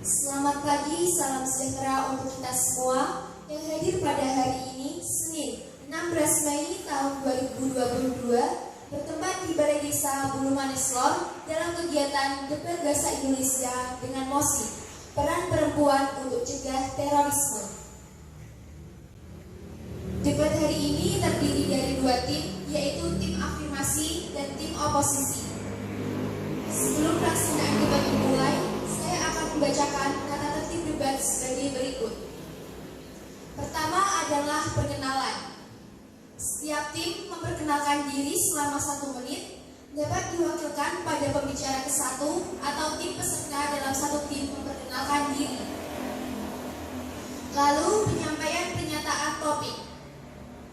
Selamat pagi, salam sejahtera untuk kita semua yang hadir pada hari ini, Senin 16 Mei tahun 2022, bertempat di Balai Desa Bulu Manis Lor dalam kegiatan Debat Bahasa Indonesia dengan mosi Peran Perempuan untuk Cegah Terorisme. Debat hari ini terdiri dari dua tim, yaitu tim afirmasi dan tim oposisi. Sebelum pelaksanaan debat dimulai, saya akan membacakan tata tertib debat sebagai berikut. Pertama adalah perkenalan. Setiap tim memperkenalkan diri selama 1 menit, dapat diwakilkan pada pembicara ke-1 atau tim peserta dalam satu tim memperkenalkan diri. Lalu penyampaian pernyataan topik.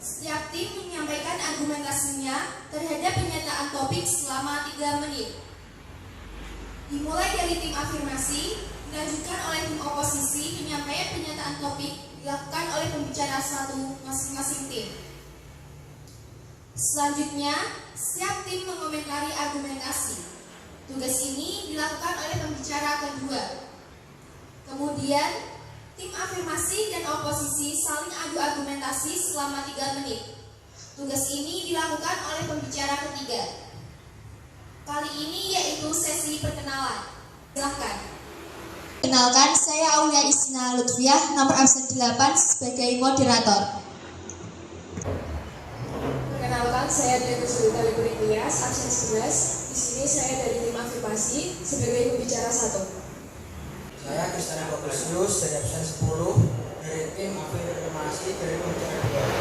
Setiap tim menyampaikan argumentasinya terhadap pernyataan topik selama 3 menit. Dimulai dari tim afirmasi, dilanjutkan oleh tim oposisi. Penyampaian pernyataan topik dilakukan oleh pembicara 1 masing-masing tim. Selanjutnya, setiap tim mengomentari argumentasi. Tugas ini dilakukan oleh pembicara kedua. Kemudian, tim afirmasi dan oposisi saling adu argumentasi selama 3 menit. Tugas ini dilakukan oleh pembicara ketiga. Kali ini yaitu sesi perkenalan. Silakan. Kenalkan, saya Aulia Isna Lutfiah, nomor absen 8 sebagai moderator. Perkenalkan, saya Diego Sulita Libur Ilyas, absen 11. Di sini saya dari tim afirmasi sebagai pembicara 1. Saya Kristana Bagusius dari absen 10 dari tim afirmasi dari pembicara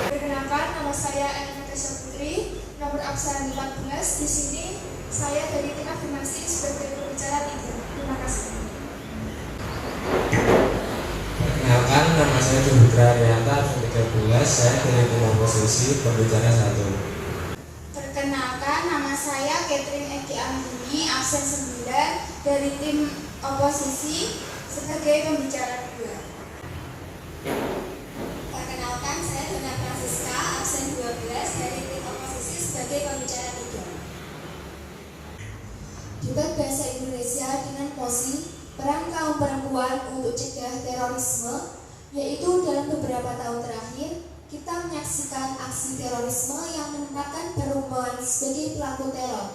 2. Perkenalkan, nama saya Ena Natasha Putri, nomor absen 14. Di sini saya dari tim afirmasi sebagai pembicara 3. Terima kasih. Perkenalkan, nama saya Putra Arianta, absen 13. Saya dari tim oposisi pembicara 1. Perkenalkan, nama saya Catherine Eki Anggini, absen 9 dari tim oposisi sebagai pembicara 2. Perkenalkan, saya Dona Francisca, absen 12 dari tim oposisi sebagai pembicara 3. Debat Bahasa Indonesia dengan mosi Peran Kaum Perempuan untuk Cegah Terorisme, yaitu dalam beberapa tahun terakhir kita menyaksikan aksi terorisme yang menempatkan perempuan sebagai pelaku teror.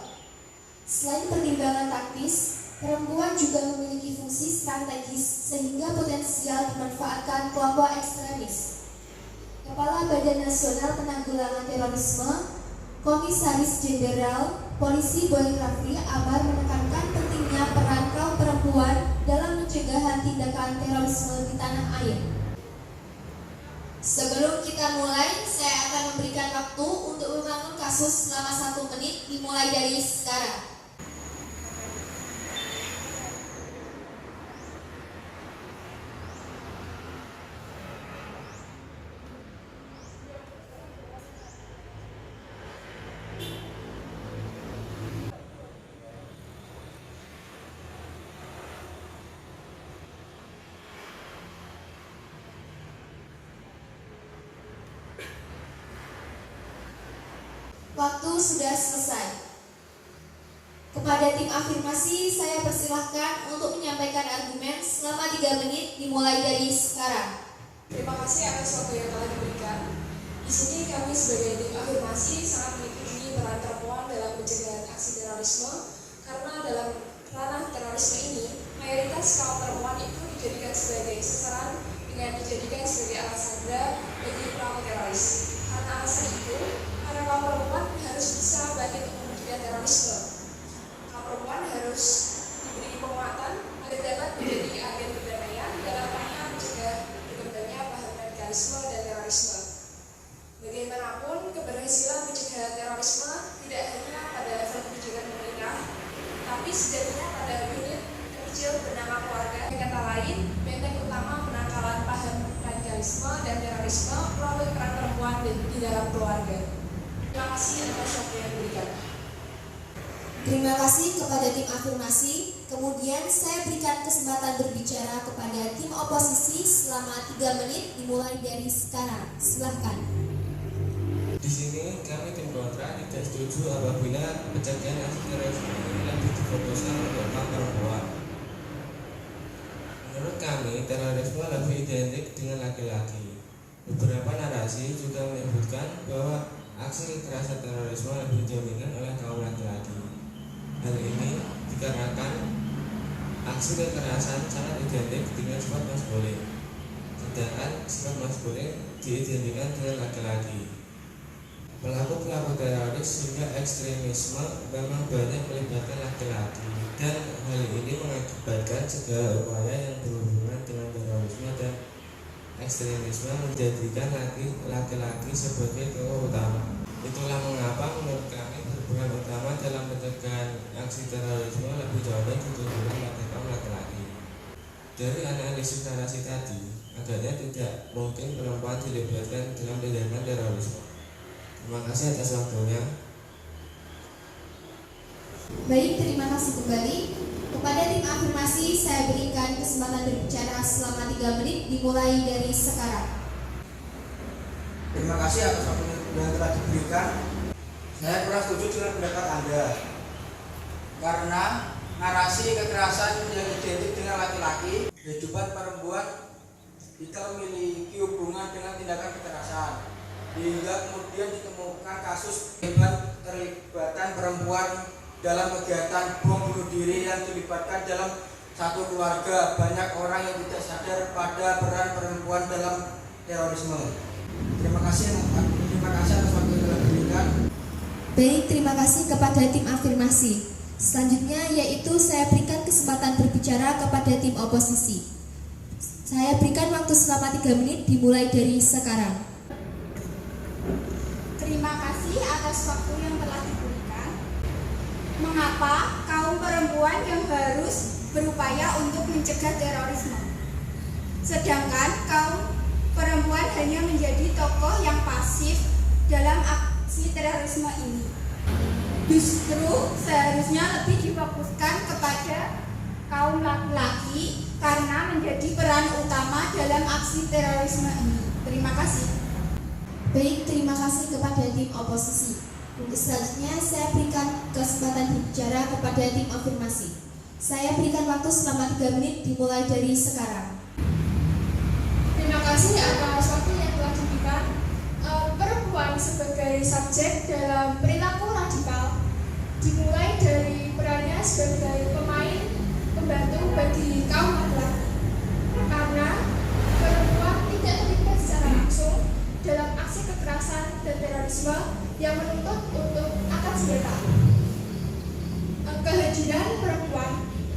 Selain pertimbangan taktis, perempuan juga memiliki fungsi strategis sehingga potensial dimanfaatkan kelompok ekstremis. Kepala Badan Nasional Penanggulangan Terorisme, Komisaris Jenderal Polisi Boy Rafli Amar menekankan pentingnya peran kaum perempuan dalam pencegahan tindakan terorisme di tanah air. Sebelum kita mulai, saya akan memberikan waktu untuk membangun kasus selama 1 menit dimulai dari sekarang. Waktu sudah selesai. Kepada tim afirmasi, saya persilahkan untuk menyampaikan argumen selama 3 menit dimulai dari sekarang. Terima kasih atas waktu yang telah diberikan. Di sini kami sebagai tim afirmasi sangat mengikuti peran perempuan dalam pencegahan aksi terorisme, karena dalam ranah terorisme ini mayoritas kaum perempuan itu dijadikan sebagai sasaran dengan dijadikan sebagai alat sandra bagi pelaku teroris. Karena alasan itu, para kaum perempuan harus bisa bangkit untuk mencegah terorisme. Kaum perempuan harus diberi penguatan agar dapat menjadi agen perdamaian dalam rangka mencegah berkembangnya paham radikalisme dan terorisme. Bagaimanapun, keberhasilan mencegah terorisme tidak hanya pada level kebijakan pemerintah, tapi sejatinya pada unit kecil bernama keluarga. Dengan kata lain, benteng utama penangkalan paham radikalisme dan terorisme melalui peran perempuan di dalam keluarga. Terima kasih atas waktu yang diberikan. Terima kasih kepada tim afirmasi. Kemudian saya berikan kesempatan berbicara kepada tim oposisi selama 3 menit dimulai dari sekarang. Silahkan. Di sini kami tim kontra tidak setuju apabila pencegahan aksi terorisme ini lebih difokuskan untuk kaum perempuan. Menurut terorisme lebih identik dengan laki-laki. Beberapa narasi juga menyebutkan bahwa aksi kekerasan terorisme lebih didominkan oleh kaum laki-laki. Hal ini dikarenakan aksi kekerasan sangat identik dengan sifat maskulin, sedangkan sifat maskulin diidentikan dengan laki-laki. Pelaku-pelaku teroris hingga ekstremisme memang banyak melibatkan laki-laki, dan hal ini mengakibatkan segala upaya yang berhubungan dengan terorisme dan ekstremisme menjadikan laki-laki sebagai tokoh utama. Itulah mengapa menurut kami berperan utama dalam pencegahan aksi terorisme lebih jauh ditujukan pada kaum laki-laki. Dari analisis narasi tadi, agaknya tidak mungkin perempuan dilibatkan dalam tindakan terorisme. Terima kasih atas waktunya. Baik, terima kasih kembali. Kepada tim afirmasi, saya berikan kesempatan berbicara selama 3 menit dimulai dari sekarang. Terima kasih atas waktu yang telah diberikan. Saya kurang setuju dengan pendapat Anda, karena narasi kekerasan yang identik dengan laki-laki, kehidupan perempuan tidak memiliki hubungan dengan tindakan kekerasan, hingga kemudian ditemukan kasus terlibatan perempuan dalam kegiatan bom bunuh diri yang dilibatkan dalam satu keluarga. Banyak orang yang tidak sadar pada peran perempuan dalam terorisme. Terima kasih atas waktu yang telah diberikan. Baik, terima kasih kepada tim afirmasi. Selanjutnya yaitu saya berikan kesempatan berbicara kepada tim oposisi. Saya berikan waktu selama 3 menit dimulai dari sekarang. Terima kasih atas waktu yang telah diberikan. Mengapa kaum perempuan yang harus berupaya untuk mencegah terorisme, sedangkan kaum perempuan hanya menjadi tokoh yang pasif dalam aksi terorisme ini? Justru seharusnya lebih difokuskan kepada kaum laki-laki karena menjadi peran utama dalam aksi terorisme ini. Terima kasih. Baik, terima kasih kepada tim oposisi. Untuk selanjutnya saya berikan kesempatan berbicara kepada tim afirmasi. Saya berikan waktu selama 3 menit dimulai dari sekarang. Terima kasih atas waktu yang telah diberikan. Perempuan sebagai subjek dalam perilaku radikal dimulai dari perannya sebagai pemain pembantu bagi kaum laki-laki, karena perempuan tidak terlibat secara langsung dalam aksi kekerasan dan terorisme yang menuntut untuk angkat senjata. Kehadiran perempuan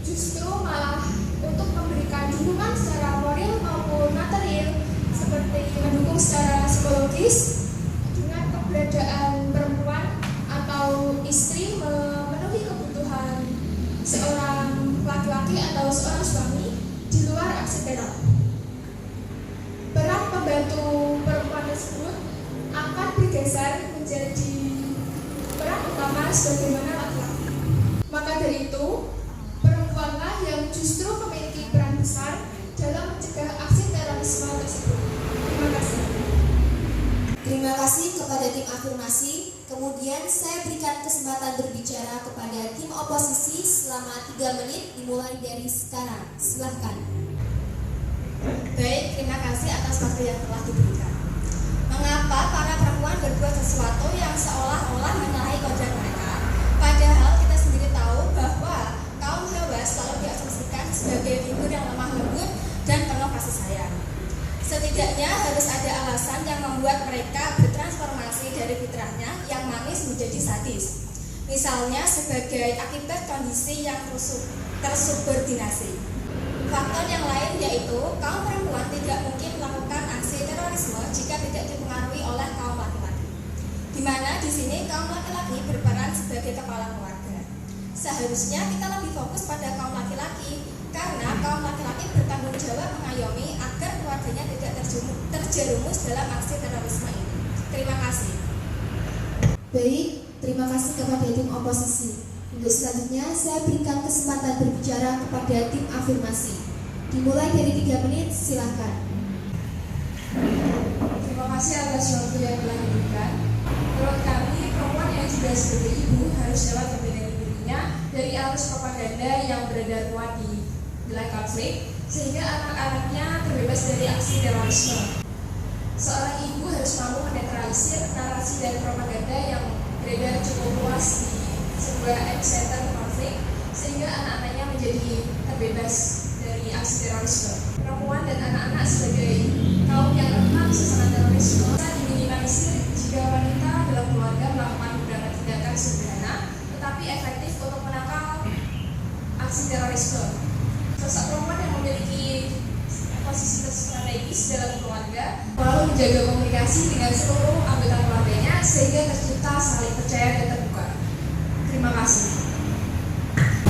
justru malah untuk memberikan dukungan secara moral maupun material, seperti mendukung secara psikologis. Dengan keberadaan perempuan atau istri memenuhi kebutuhan seorang laki-laki atau seorang suami di luar aksi teror. Peran pembantu perempuan tersebut akan bergeser menjadi peran utama sebagaimana laki-laki. Maka dari itu, perempuanlah yang justru memiliki peran besar dalam mencegah aksi terorisme tersebut. Terima kasih. Terima kasih kepada tim afirmasi. Kemudian saya berikan kesempatan berbicara kepada tim oposisi selama 3 menit dimulai dari sekarang. Silahkan. Baik, terima kasih atas waktu yang telah diberikan. Mengapa para perempuan berbuat sesuatu yang seolah-olah menyalahi kodrat mereka, padahal kita sendiri tahu bahwa kaum Hawa selalu diasumsikan sebagai figur yang lemah lembut dan penuh kasih sayang. Setidaknya harus ada alasan yang membuat mereka bertransformasi dari fitrahnya yang manis menjadi sadis. Misalnya sebagai akibat kondisi yang tersubordinasi. Faktor yang lain yaitu kaum perempuan tidak mungkin melakukan aksi terorisme jika tidak dipengaruhi oleh kaum laki-laki, di mana di sini kaum laki-laki berperan sebagai kepala keluarga. Seharusnya kita lebih fokus pada kaum laki-laki karena kaum laki-laki bertanggung jawab mengayomi agar keluarganya tidak terjerumus dalam aksi terorisme ini. Terima kasih. Baik, terima kasih kepada tim oposisi. Untuk selanjutnya saya berikan kesempatan berbicara kepada tim afirmasi. Dimulai dari 3 menit, silahkan. Terima kasih atas waktu yang telah diberikan. Menurut kami, perempuan yang juga sebagai ibu harus dapat membedakan dirinya dari arus propaganda yang beredar kuat di wilayah konflik, sehingga anak-anaknya terbebas dari aksi terorisme. Seorang ibu harus mampu menetralisir narasi dan propaganda yang beredar cukup luas di sebuah epicenter konflik, sehingga anak-anaknya menjadi terbebas dari aksi terorisme. Perempuan dan anak-anak sebagai kaum yang rentan sasaran terorisme bisa diminimalisir jika wanita dalam keluarga melakukan beberapa tindakan sederhana tetapi efektif untuk menangkal aksi terorisme. Sosok perempuan yang memiliki posisi strategis dalam keluarga lalu menjaga komunikasi dengan seluruh anggota keluarganya sehingga tercipta saling percaya dan terbuka. Terima kasih.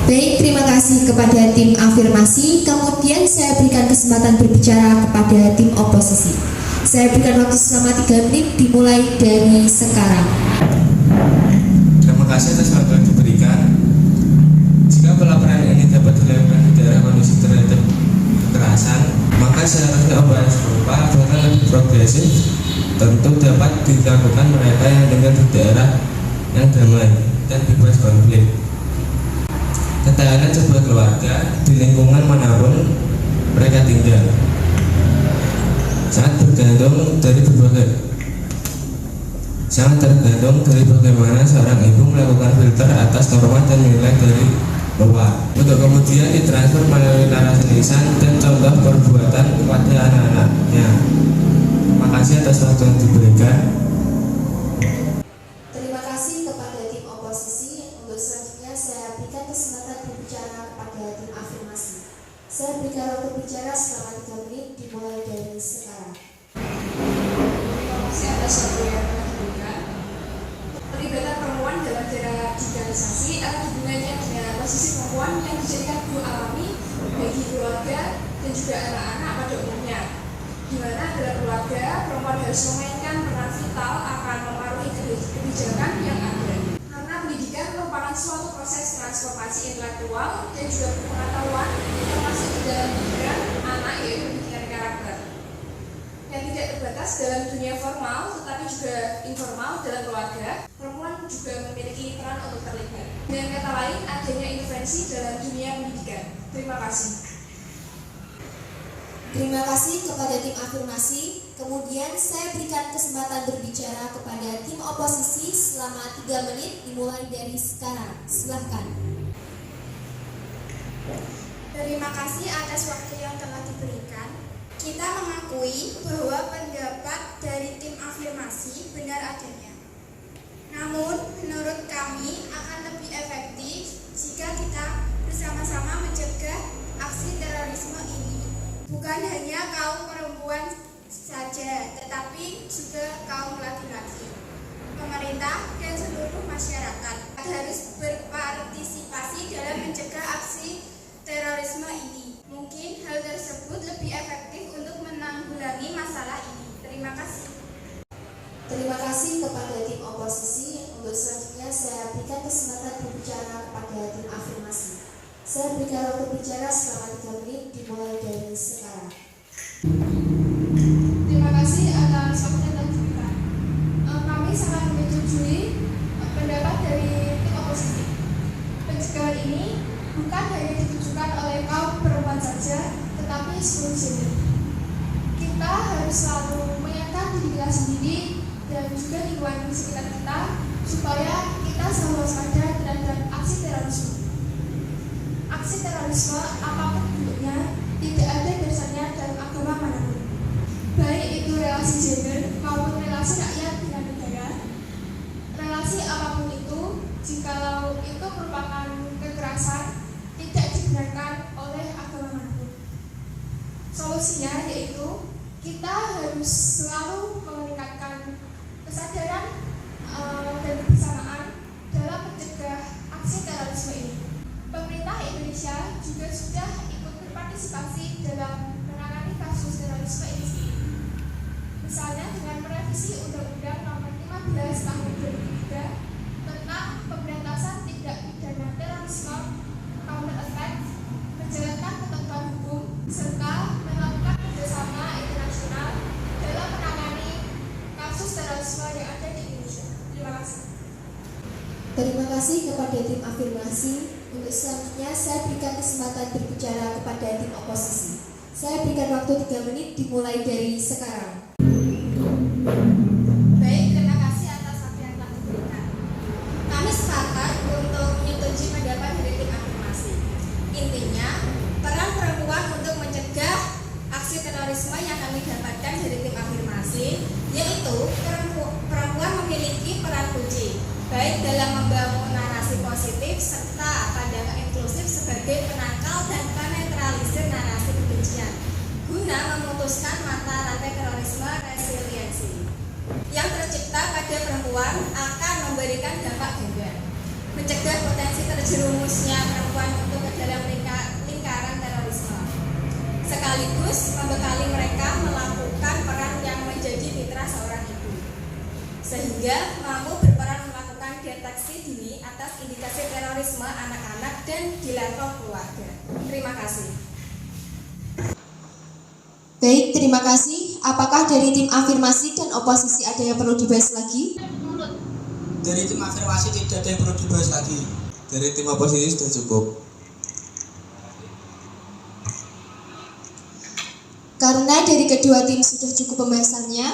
Baik, terima kasih kepada tim afirmasi. Kemudian saya berikan kesempatan berbicara kepada tim oposisi. Saya berikan waktu selama 3 menit dimulai dari sekarang. Terima kasih atas waktu yang diberikan. Jika pelaporan ini dapat dilakukan di daerah kondusif terhadap kekerasan, maka seharusnya upaya serupa bahkan lebih progresif tentu dapat dilakukan mereka yang tinggal di daerah yang damai dan bebas konflik. Ketahanan sebuah keluarga di lingkungan manapun mereka tinggal sangat tergantung dari bagaimana seorang ibu melakukan filter atas norma dan nilai dari luar untuk kemudian ditransfer melalui narasi lisan dan contoh perbuatan kepada anak-anaknya. Terima kasih atas waktu yang diberikan. Terima kasih kepada tim oposisi. Untuk selanjutnya saya berikan kesempatan berbicara kepada tim afirmasi. Saya berikan waktu bicara selama 3 menit dimulai dari sekarang. Terima kasih atas waktu yang telah diberikan. Pelibatan perempuan dalam deradikalisasi erat hubungannya dengan posisi perempuan yang dijadikan guru alami bagi keluarga dan juga anak-anak pada umumnya, di mana dalam keluarga perempuan harus memainkan peran vital akan mempengaruhi kebijakan yang ada. Karena pendidikan merupakan suatu proses transformasi intelektual dan juga pengetahuan termasuk di dalam pikiran anak, yaitu pikiran karakter yang tidak terbatas dalam dunia formal tetapi juga informal dalam keluarga. Perempuan juga memiliki peran untuk terlibat. Dengan kata lain, adanya intervensi dalam dunia pendidikan. Terima kasih. Terima kasih kepada tim afirmasi. Kemudian saya berikan kesempatan berbicara kepada tim oposisi selama 3 menit dimulai dari sekarang. Silahkan. Terima kasih atas waktu yang telah diberikan. Kita mengakui bahwa pendapat dari tim afirmasi benar adanya. Namun, menurut kami akan lebih efektif jika kita bersama-sama mencegah aksi terorisme ini. Bukan hanya kaum perempuan saja, tetapi juga kaum laki-laki. Pemerintah dan seluruh masyarakat harus berpartisipasi dalam mencegah aksi terorisme ini. Mungkin hal tersebut lebih efektif untuk menanggulangi masalah ini. Terima kasih. Terima kasih kepada tim oposisi. Untuk selanjutnya saya berikan kesempatan berbicara kepada tim afirmasi. Saya berikan waktu bicara selama 3 menit dimulai dari sekarang. Terima kasih atas waktu yang telah diberikan. Kami sangat menyetujui pendapat dari tim oposisi. Pencegahan ini bukan hanya ditujukan oleh kaum perempuan saja, tetapi seluruh gender. Kita harus selalu mengingatkan diri kita sendiri dan juga lingkungan sekitar kita supaya kita selalu waspada terhadap aksi terorisme. Aksi terorisme apapun bentuknya tidak ada dasarnya dalam agama manapun, baik itu relasi gender maupun relasi rakyat dengan negara. Relasi apapun itu, jikalau itu merupakan kekerasan, tidak dibenarkan oleh agama manapun. Solusinya yaitu kita harus selalu meningkatkan kesadaran dan kebersamaan dalam mencegah aksi terorisme ini. Pemerintah Indonesia juga sudah ikut berpartisipasi dalam menangani kasus terorisme ini sendiri. Misalnya dengan merevisi Undang-Undang Nomor 15 Tahun 2003 tentang pemberantasan tindak pidana terorisme, counter attack, menjalankan ketentuan hukum, serta melakukan kerjasama internasional dalam menangani kasus terorisme yang ada di Indonesia. Terima kasih. Terima kasih kepada tim afirmasi. Untuk selanjutnya saya berikan kesempatan berbicara kepada tim oposisi. Saya berikan waktu 3 menit dimulai dari sekarang. Baik, terima kasih atas waktu yang telah diberikan. Kami sepakat untuk menyetujui pendapat dari tim afirmasi. Intinya, peran perempuan untuk mencegah aksi terorisme yang kami dapatkan dari tim afirmasi, yaitu perempuan memiliki peran kunci, baik dalam membangun narasi positif serta pandangan inklusif sebagai penangkal dan penetralisir narasi kebencian, guna memutuskan mata rantai terorisme resiliensi yang tercipta pada perempuan akan memberikan dampak ganda, mencegah potensi terjerumusnya perempuan untuk ke dalam lingkaran terorisme, sekaligus membekali mereka melakukan peran yang menjadi mitra seorang ibu, sehingga mampu berperan melakukan deteksi dini atas indikasi terorisme anak-anak dan di level keluarga. Terima kasih. Baik, terima kasih. Apakah dari tim afirmasi dan oposisi ada yang perlu dibahas lagi? Dari tim afirmasi tidak ada yang perlu dibahas lagi. Dari tim oposisi sudah cukup. Karena dari kedua tim sudah cukup pembahasannya,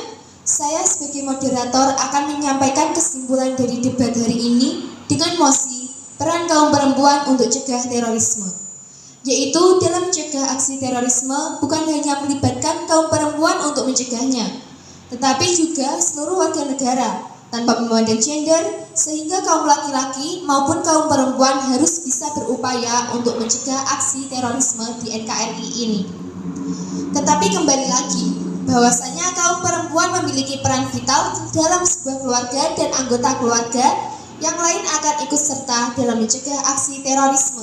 saya sebagai moderator akan menyampaikan kesimpulan dari debat hari ini dengan mosi peran kaum perempuan untuk cegah terorisme, yaitu dalam mencegah aksi terorisme bukan hanya melibatkan kaum perempuan untuk mencegahnya, tetapi juga seluruh warga negara tanpa memandang gender, sehingga kaum laki-laki maupun kaum perempuan harus bisa berupaya untuk mencegah aksi terorisme di NKRI ini. Tetapi kembali lagi, bahwasanya kaum perempuan memiliki peran vital dalam sebuah keluarga dan anggota keluarga yang lain akan ikut serta dalam mencegah aksi terorisme.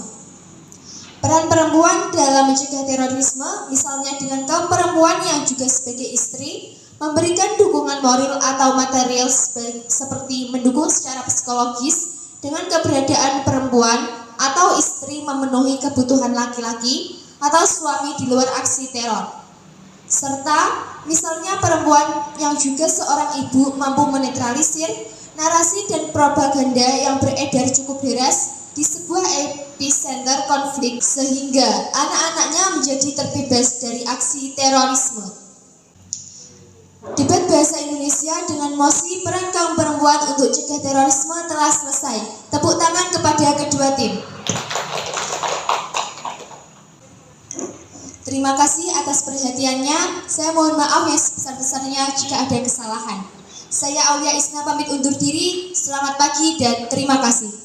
Peran perempuan dalam mencegah terorisme, misalnya dengan kaum perempuan yang juga sebagai istri, memberikan dukungan moral atau material seperti mendukung secara psikologis dengan keberadaan perempuan atau istri memenuhi kebutuhan laki-laki atau suami di luar aksi teror. Serta misalnya perempuan yang juga seorang ibu mampu menetralisir narasi dan propaganda yang beredar cukup deras di sebuah epicenter konflik sehingga anak-anaknya menjadi terbebas dari aksi terorisme. Debat bahasa Indonesia dengan mosi peran kaum perempuan untuk cegah terorisme telah selesai. Tepuk tangan kepada kedua tim. Terima kasih atas perhatiannya. Saya mohon maaf yang sebesar-besarnya jika ada kesalahan. Saya Aulia Isna pamit undur diri. Selamat pagi dan terima kasih.